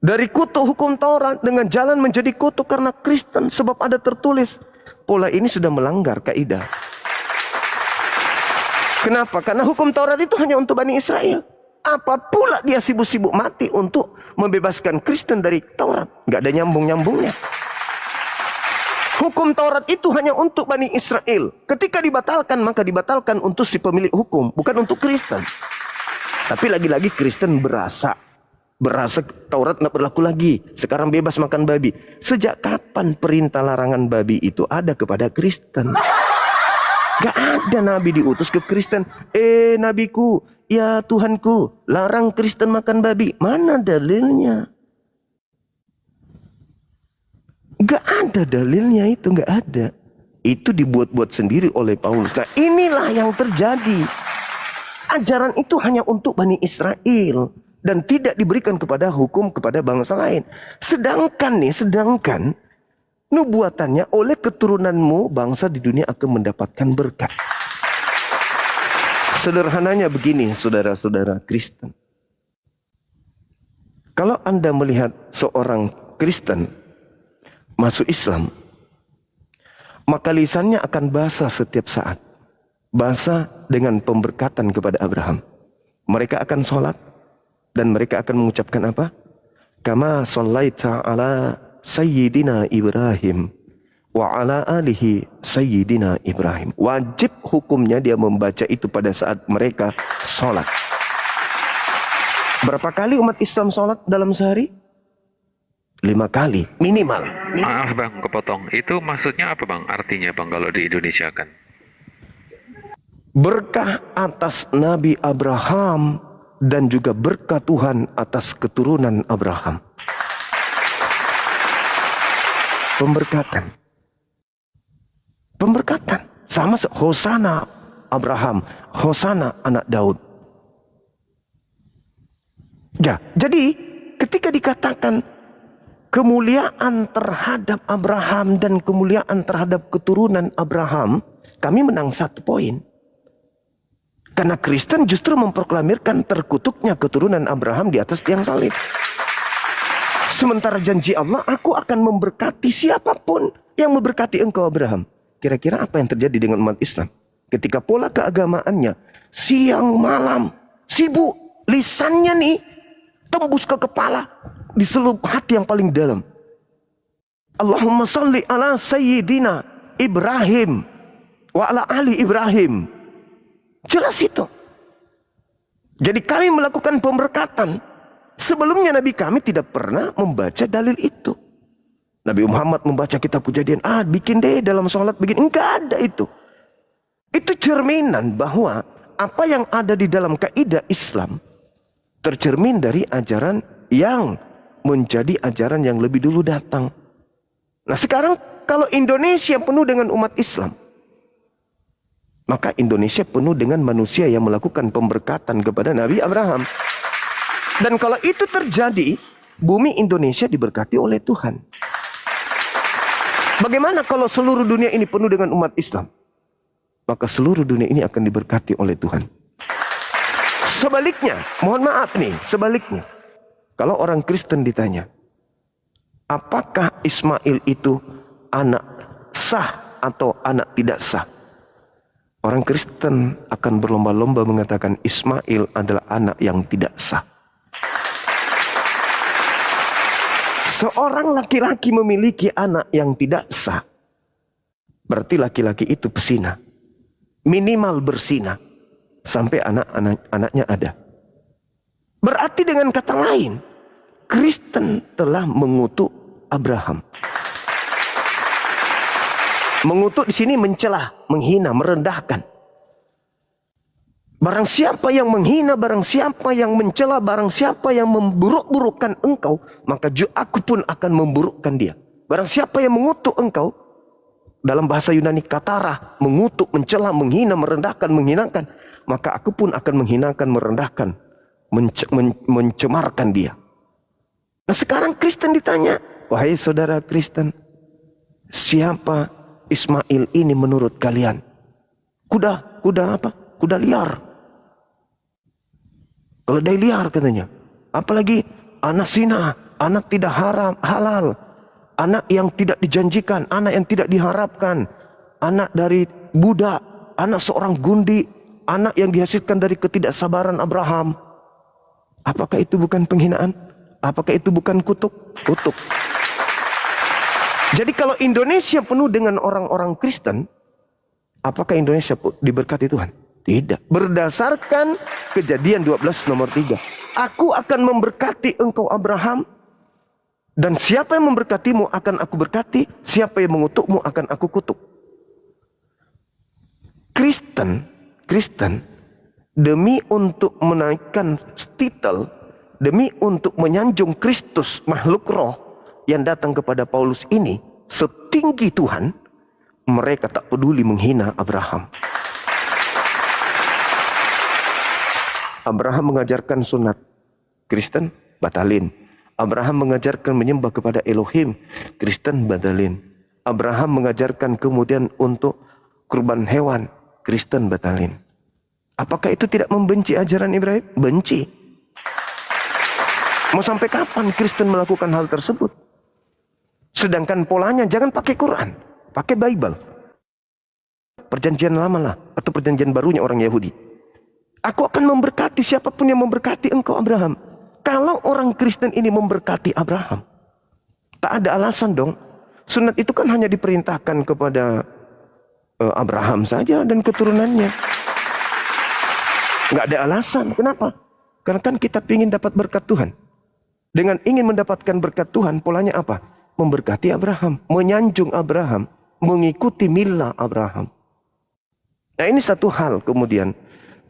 dari kutuk hukum Taurat dengan jalan menjadi kutuk karena Kristen, sebab ada tertulis. Pola ini sudah melanggar kaidah. Kenapa? Karena hukum Taurat itu hanya untuk Bani Israel. Apa pula dia sibuk-sibuk mati untuk membebaskan Kristen dari Taurat? Gak ada nyambung-nyambungnya. Hukum Taurat itu hanya untuk Bani Israel. Ketika dibatalkan, maka dibatalkan untuk si pemilik hukum, bukan untuk Kristen. Tapi lagi-lagi Kristen berasa Taurat tidak berlaku lagi. Sekarang bebas makan babi. Sejak kapan perintah larangan babi itu ada kepada Kristen? Gak ada nabi diutus ke Kristen. Nabiku, ya Tuhanku, larang Kristen makan babi. Mana dalilnya? Gak ada dalilnya itu, gak ada. Itu dibuat-buat sendiri oleh Paulus. Nah, inilah yang terjadi. Ajaran itu hanya untuk Bani Israel dan tidak diberikan kepada hukum kepada bangsa lain. Sedangkan nubuatannya oleh keturunanmu bangsa di dunia akan mendapatkan berkat. Sederhananya begini, saudara-saudara Kristen. Kalau Anda melihat seorang Kristen masuk Islam, maka lisannya akan basah setiap saat. Basah dengan pemberkatan kepada Abraham. Mereka akan sholat dan mereka akan mengucapkan apa? Kama shallaita ala Sayyidina Ibrahim wa ala alihi sayyidina Ibrahim. Wajib hukumnya dia membaca itu pada saat mereka sholat. Berapa kali umat Islam sholat dalam sehari? 5 kali minimal. Maaf bang, kepotong. Itu maksudnya apa bang? Artinya bang kalau di Indonesia kan? Berkah atas Nabi Abraham dan juga berkah Tuhan atas keturunan Abraham. Pemberkatan. Pemberkatan. Sama Hosana Abraham, Hosana anak Daud. Ya, jadi ketika dikatakan kemuliaan terhadap Abraham dan kemuliaan terhadap keturunan Abraham, kami menang 1 poin. Karena Kristen justru memproklamirkan terkutuknya keturunan Abraham di atas tiang salib. Sementara janji Allah, aku akan memberkati siapapun yang memberkati engkau Abraham. Kira-kira apa yang terjadi dengan umat Islam? Ketika pola keagamaannya siang malam sibuk, lisannya nih tembus ke kepala, di seluruh hati yang paling dalam. Allahumma salli ala sayyidina Ibrahim wa ala ali Ibrahim. Jelas itu. Jadi kami melakukan pemberkatan. Sebelumnya Nabi kami tidak pernah membaca dalil itu. Nabi Muhammad membaca kitab Kejadian, bikin deh dalam sholat begini. Enggak ada itu. Itu cerminan bahwa apa yang ada di dalam kaidah Islam tercermin dari ajaran yang menjadi ajaran yang lebih dulu datang. Nah sekarang kalau Indonesia penuh dengan umat Islam, maka Indonesia penuh dengan manusia yang melakukan pemberkatan kepada Nabi Abraham. Dan kalau itu terjadi, bumi Indonesia diberkati oleh Tuhan. Bagaimana kalau seluruh dunia ini penuh dengan umat Islam? Maka seluruh dunia ini akan diberkati oleh Tuhan. Sebaliknya, mohon maaf nih, sebaliknya. Kalau orang Kristen ditanya, apakah Ismail itu anak sah atau anak tidak sah? Orang Kristen akan berlomba-lomba mengatakan Ismail adalah anak yang tidak sah. Seorang laki-laki memiliki anak yang tidak sah, berarti laki-laki itu pesina. Minimal bersina sampai anak-anaknya ada. Berarti dengan kata lain, Kristen telah mengutuk Abraham. Mengutuk di sini mencela, menghina, merendahkan. Barang siapa yang menghina, barang siapa yang mencela, barang siapa yang memburuk-burukkan engkau, maka aku pun akan memburukkan dia. Barang siapa yang mengutuk engkau, dalam bahasa Yunani katara, mengutuk, mencela, menghina, merendahkan, menghinakan, maka aku pun akan menghinakan, merendahkan, mencemarkan dia. Nah sekarang Kristen ditanya, wahai saudara Kristen, siapa Ismail ini menurut kalian? Kuda apa? Kuda liar. Keledai liar katanya. Apalagi anak zina, anak tidak halal, anak yang tidak dijanjikan, anak yang tidak diharapkan, anak dari budak, anak seorang gundi, anak yang dihasilkan dari ketidaksabaran Abraham. Apakah itu bukan penghinaan? Apakah itu bukan kutuk? Kutuk. Jadi kalau Indonesia penuh dengan orang-orang Kristen, apakah Indonesia diberkati Tuhan? Tidak. Berdasarkan Kejadian 12 nomor 3. Aku akan memberkati engkau Abraham, dan siapa yang memberkatimu akan aku berkati, siapa yang mengutukmu akan aku kutuk. Kristen demi untuk menaikkan titel, demi untuk menyanjung Kristus makhluk roh yang datang kepada Paulus ini setinggi Tuhan, mereka tak peduli menghina Abraham. Abraham mengajarkan sunat, Kristen batalin. Abraham mengajarkan menyembah kepada Elohim, Kristen batalin. Abraham mengajarkan kemudian untuk kurban hewan, Kristen batalin. Apakah itu tidak membenci ajaran Ibrahim? Benci. Mau sampai kapan Kristen melakukan hal tersebut? Sedangkan polanya jangan pakai Quran, pakai Bible. Perjanjian lama lah, atau perjanjian barunya orang Yahudi. Aku akan memberkati siapapun yang memberkati engkau Abraham. Kalau orang Kristen ini memberkati Abraham, tak ada alasan dong Sunat itu kan hanya diperintahkan kepada Abraham saja dan keturunannya. Nggak ada alasan. Kenapa? Karena kan kita ingin dapat berkat Tuhan. Dengan ingin mendapatkan berkat Tuhan, polanya apa? Memberkati Abraham, menyanjung Abraham, mengikuti milah Abraham. Nah, ini satu hal. Kemudian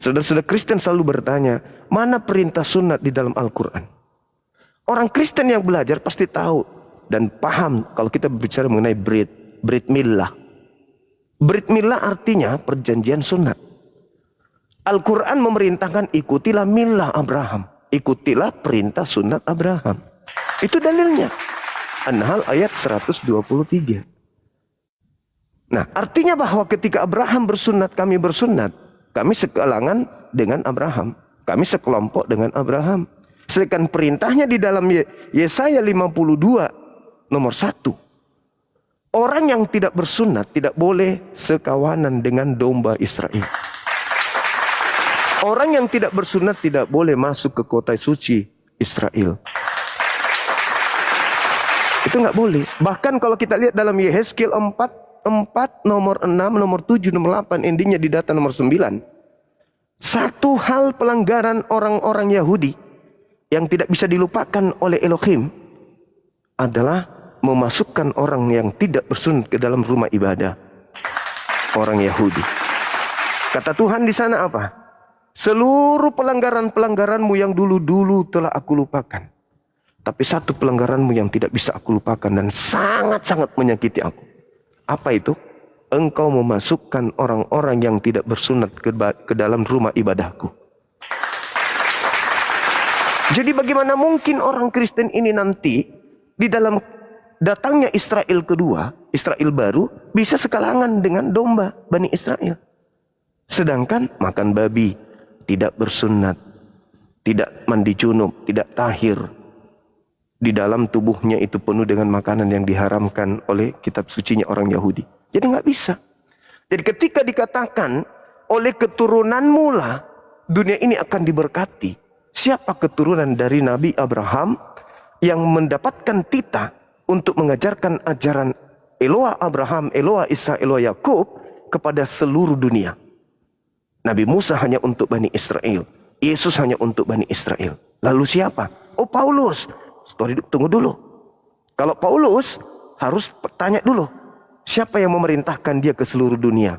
saudara-saudara Kristen selalu bertanya, mana perintah sunat di dalam Al-Quran? Orang Kristen yang belajar pasti tahu dan paham kalau kita berbicara mengenai Brit milah. Brit milah artinya perjanjian sunat. Al-Quran memerintahkan ikutilah milah Abraham. Ikutilah perintah sunat Abraham. Itu dalilnya. An-Nahl ayat 123. Nah, artinya bahwa ketika Abraham bersunat, kami bersunat. Kami sekalangan dengan Abraham. Kami sekelompok dengan Abraham. Sedangkan perintahnya di dalam Yesaya 52 nomor 1. Orang yang tidak bersunat tidak boleh sekawanan dengan domba Israel. Orang yang tidak bersunat tidak boleh masuk ke kota suci Israel. Itu nggak boleh. Bahkan kalau kita lihat dalam Yehezkiel 4 nomor 6, nomor 7, nomor 8, endingnya di data nomor 9. Satu hal pelanggaran orang-orang Yahudi yang tidak bisa dilupakan oleh Elohim adalah memasukkan orang yang tidak bersunat ke dalam rumah ibadah orang Yahudi. Kata Tuhan di sana apa? Seluruh pelanggaran-pelanggaranmu yang dulu-dulu telah aku lupakan. Tapi satu pelanggaranmu yang tidak bisa aku lupakan dan sangat-sangat menyakiti aku. Apa itu? Engkau memasukkan orang-orang yang tidak bersunat ke dalam rumah ibadahku. Jadi bagaimana mungkin orang Kristen ini nanti di dalam datangnya Israel kedua, Israel baru, bisa sekalangan dengan domba Bani Israel. Sedangkan makan babi, tidak bersunat, tidak mandi junub, tidak tahir. Di dalam tubuhnya itu penuh dengan makanan yang diharamkan oleh kitab sucinya orang Yahudi. Jadi nggak bisa. Jadi ketika dikatakan oleh keturunanmu lah dunia ini akan diberkati. Siapa keturunan dari Nabi Abraham yang mendapatkan titah untuk mengajarkan ajaran Eloah Abraham, Eloah Isa, Eloah Yakub kepada seluruh dunia? Nabi Musa hanya untuk Bani Israel. Yesus hanya untuk Bani Israel. Lalu siapa? Oh, Paulus. Tunggu dulu. Kalau Paulus harus tanya dulu. Siapa yang memerintahkan dia ke seluruh dunia?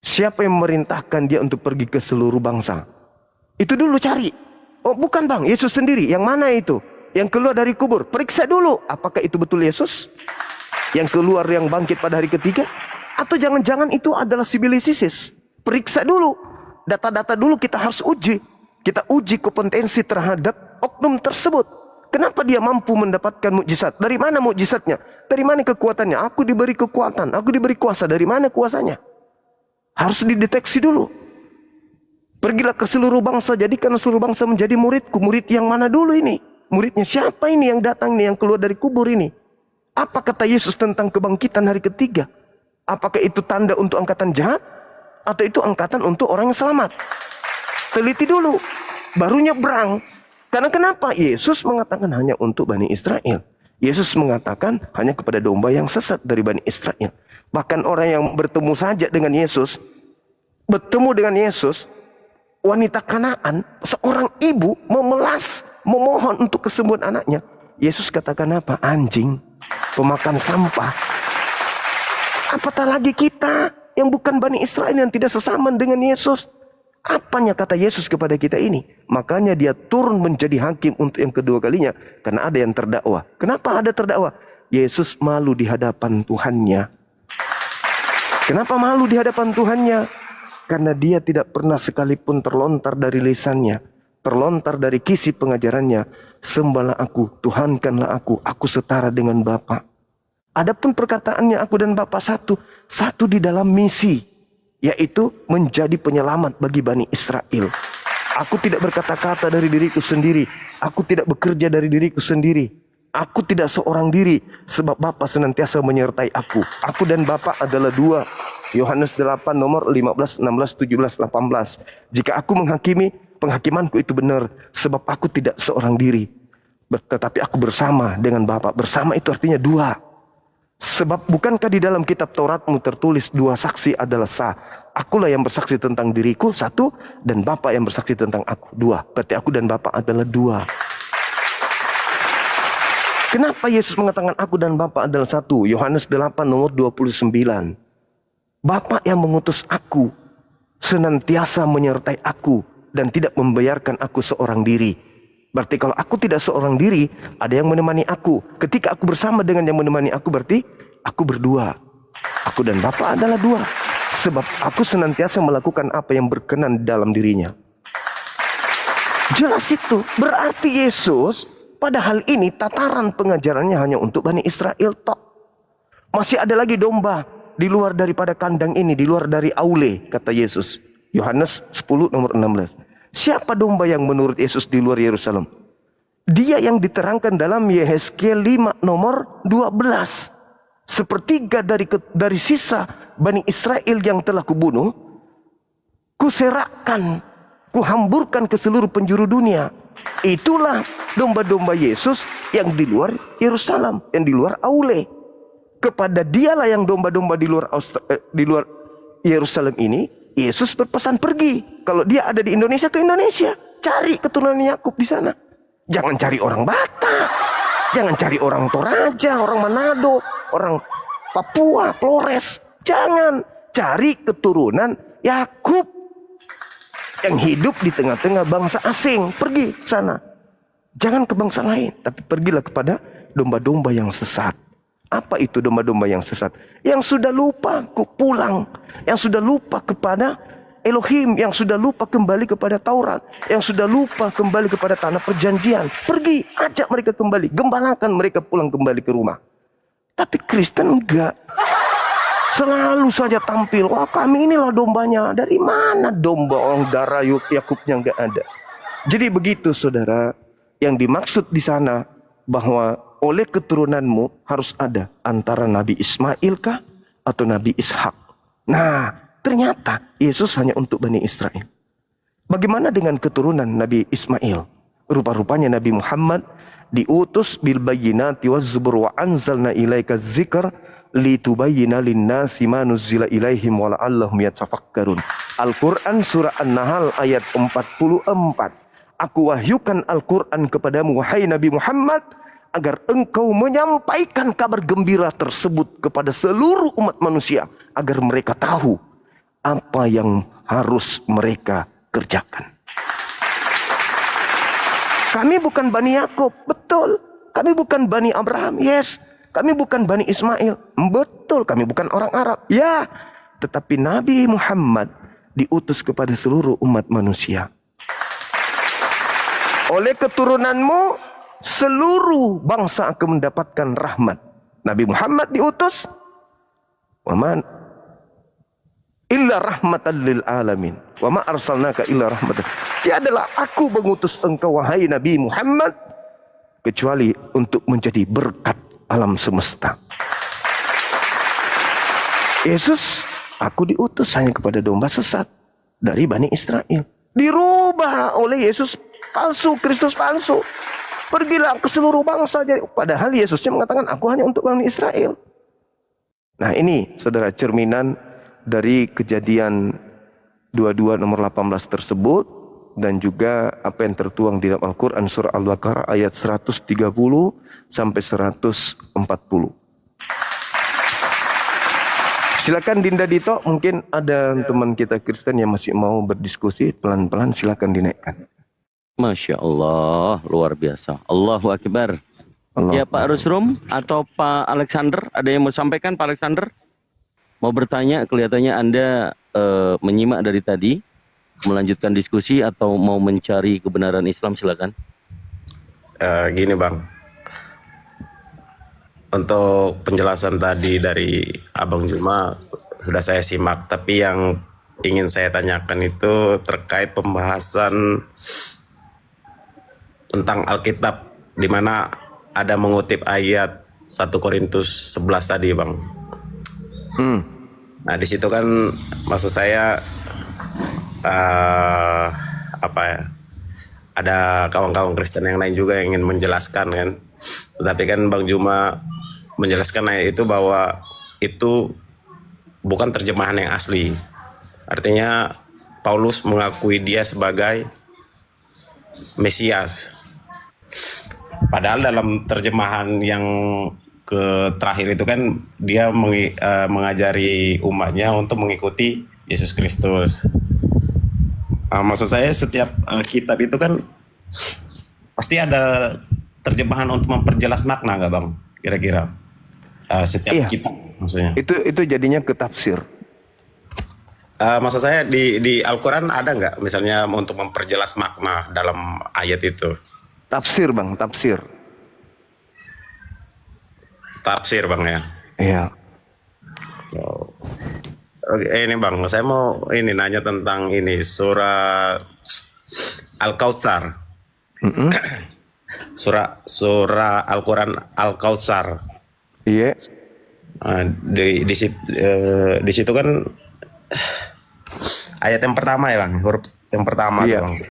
Siapa yang memerintahkan dia untuk pergi ke seluruh bangsa? Itu dulu cari. Oh, bukan bang, Yesus sendiri. Yang mana itu? Yang keluar dari kubur. Periksa dulu. Apakah itu betul Yesus? Yang keluar yang bangkit pada hari ketiga? Atau jangan-jangan itu adalah sibilisis? Periksa dulu. Data-data dulu kita harus uji. Kita uji kompetensi terhadap oknum tersebut. Kenapa dia mampu mendapatkan mukjizat? Dari mana mukjizatnya? Dari mana kekuatannya? Aku diberi kekuatan, aku diberi kuasa. Dari mana kuasanya? Harus dideteksi dulu. Pergilah ke seluruh bangsa, jadikan seluruh bangsa menjadi muridku. Murid yang mana dulu ini? Muridnya siapa ini yang datang nih, yang keluar dari kubur ini? Apa kata Yesus tentang kebangkitan hari ketiga? Apakah itu tanda untuk angkatan jahat? Atau itu angkatan untuk orang yang selamat? Teliti dulu, baru nyebrang. Karena kenapa? Yesus mengatakan hanya untuk Bani Israel. Yesus mengatakan hanya kepada domba yang sesat dari Bani Israel. Bahkan orang yang bertemu saja dengan Yesus, wanita Kanaan, seorang ibu memelas, memohon untuk kesembuhan anaknya. Yesus katakan apa? Anjing, pemakan sampah. Apatah lagi kita yang bukan Bani Israel yang tidak sesaman dengan Yesus. Apanya kata Yesus kepada kita ini? Makanya dia turun menjadi hakim untuk yang kedua kalinya. Karena ada yang terdakwa. Kenapa ada terdakwa? Yesus malu di hadapan Tuhannya. Kenapa malu di hadapan Tuhannya? Karena dia tidak pernah sekalipun terlontar dari lisannya. Terlontar dari kisi pengajarannya. Sembahlah aku, Tuhankanlah aku setara dengan Bapa. Adapun perkataannya aku dan Bapa satu. Satu di dalam misi. Yaitu menjadi penyelamat bagi Bani Israel. Aku tidak berkata-kata dari diriku sendiri. Aku tidak bekerja dari diriku sendiri. Aku tidak seorang diri. Sebab Bapa senantiasa menyertai aku. Aku dan Bapa adalah dua. Yohanes 8 nomor 15, 16, 17, 18. Jika aku menghakimi, penghakimanku itu benar. Sebab aku tidak seorang diri. Tetapi aku bersama dengan Bapa. Bersama itu artinya dua. Sebab bukankah di dalam kitab Tauratmu tertulis 2 saksi adalah sah. Akulah yang bersaksi tentang diriku 1, dan Bapa yang bersaksi tentang aku 2. Berarti aku dan Bapa adalah 2. Kenapa Yesus mengatakan aku dan Bapa adalah 1? Yohanes 8 nomor 29. Bapa yang mengutus aku senantiasa menyertai aku dan tidak membiarkan aku seorang diri. Berarti kalau aku tidak seorang diri, ada yang menemani aku. Ketika aku bersama dengan yang menemani aku, berarti aku berdua. Aku dan Bapa adalah 2. Sebab aku senantiasa melakukan apa yang berkenan dalam dirinya. Jelas itu. Berarti Yesus pada hal ini tataran pengajarannya hanya untuk Bani Israel tok. Masih ada lagi domba di luar daripada kandang ini, di luar dari aule, kata Yesus. Yohanes 10 nomor 16. Siapa domba yang menurut Yesus di luar Yerusalem? Dia yang diterangkan dalam Yehezkiel 5 nomor 12. Sepertiga dari sisa Bani Israel yang telah kubunuh, kuserakkan, kuhamburkan ke seluruh penjuru dunia. Itulah domba-domba Yesus yang di luar Yerusalem, yang di luar aule. Kepada dialah yang domba-domba di luar Yerusalem ini, Yesus berpesan pergi. Kalau dia ada di Indonesia, ke Indonesia. Cari keturunan Yakub di sana. Jangan cari orang Batak. Jangan cari orang Toraja, orang Manado, orang Papua, Flores. Jangan. Cari keturunan Yakub yang hidup di tengah-tengah bangsa asing. Pergi ke sana. Jangan ke bangsa lain, tapi pergilah kepada domba-domba yang sesat. Apa itu domba-domba yang sesat? Yang sudah lupa pulang, yang sudah lupa kepada Elohim, yang sudah lupa kembali kepada Taurat, yang sudah lupa kembali kepada tanah perjanjian. Pergi, ajak mereka kembali, gembalakan mereka pulang kembali ke rumah. Tapi Kristen enggak. Selalu saja tampil, wah kami inilah dombanya. Dari mana domba orang darah Yakubnya enggak ada? Jadi begitu saudara, yang dimaksud di sana bahwa oleh keturunanmu harus ada antara Nabi Ismail kah atau Nabi Ishak. Nah, ternyata Yesus hanya untuk Bani Israel. Bagaimana dengan keturunan Nabi Ismail? Rupa-rupanya Nabi Muhammad diutus bil bayyinati waz zubur wa anzalna ilaika dzikr litubayyana lin-nasi ma nuzila ilaihim wa la'allahum yatafakkarun. Al-Qur'an surah An-Nahl ayat 44. Aku wahyukan Al-Qur'an kepadamu wahai Nabi Muhammad agar engkau menyampaikan kabar gembira tersebut kepada seluruh umat manusia, agar mereka tahu apa yang harus mereka kerjakan. Kami bukan Bani Yakub, betul. Kami bukan Bani Abraham, yes. Kami bukan Bani Ismail, betul. Kami bukan orang Arab, ya. Tetapi Nabi Muhammad diutus kepada seluruh umat manusia. Oleh keturunanmu seluruh bangsa akan mendapatkan rahmat. Nabi Muhammad diutus waman illa rahmatan lil alamin wa ma arsalnaka illa rahmatan. Tiadalah aku mengutus engkau wahai Nabi Muhammad kecuali untuk menjadi berkat alam semesta. Yesus, aku diutus hanya kepada domba sesat dari Bani Israel. Dirubah oleh Yesus palsu, Kristus palsu. Pergilah ke seluruh bangsa. Padahal Yesusnya mengatakan aku hanya untuk Bani Israel. Nah ini saudara cerminan dari Kejadian 22 nomor 18 tersebut. Dan juga apa yang tertuang di dalam Al-Quran surah Al-Baqarah ayat 130 sampai 140. Silakan Dinda Dito, mungkin ada teman kita Kristen yang masih mau berdiskusi, pelan-pelan silakan dinaikkan. Masya Allah, luar biasa. Allahu Akbar. Allah. Ya Pak Rusrum atau Pak Alexander, ada yang mau sampaikan Pak Alexander? Mau bertanya, kelihatannya Anda menyimak dari tadi. Melanjutkan diskusi atau mau mencari kebenaran Islam, silakan. Gini Bang, untuk penjelasan tadi dari Abang Juma sudah saya simak, tapi yang ingin saya tanyakan itu terkait pembahasan tentang Alkitab, di mana ada mengutip ayat 1 Korintus 11 tadi Bang. Nah di situ kan maksud saya ada kawan-kawan Kristen yang lain juga yang ingin menjelaskan kan, tetapi kan Bang Juma menjelaskan ayat itu bahwa itu bukan terjemahan yang asli. Artinya Paulus mengakui dia sebagai Mesias. Padahal dalam terjemahan yang terakhir itu kan dia mengajari umatnya untuk mengikuti Yesus Kristus. Maksud saya setiap kitab itu kan pasti ada terjemahan untuk memperjelas makna, nggak Bang? Kira-kira setiap Iya. kitab maksudnya. Itu jadinya ke tafsir. Maksud saya di Al-Quran ada nggak misalnya untuk memperjelas makna dalam ayat itu? Tafsir Bang, tafsir. Tafsir Bang ya. Iya. Oke, ini Bang, saya mau ini nanya tentang ini surah Al-Kautsar. Surah Al-Quran Al-Kautsar. Iya. Di situ kan ayat yang pertama ya Bang, huruf yang pertama Iya. tuh, Bang.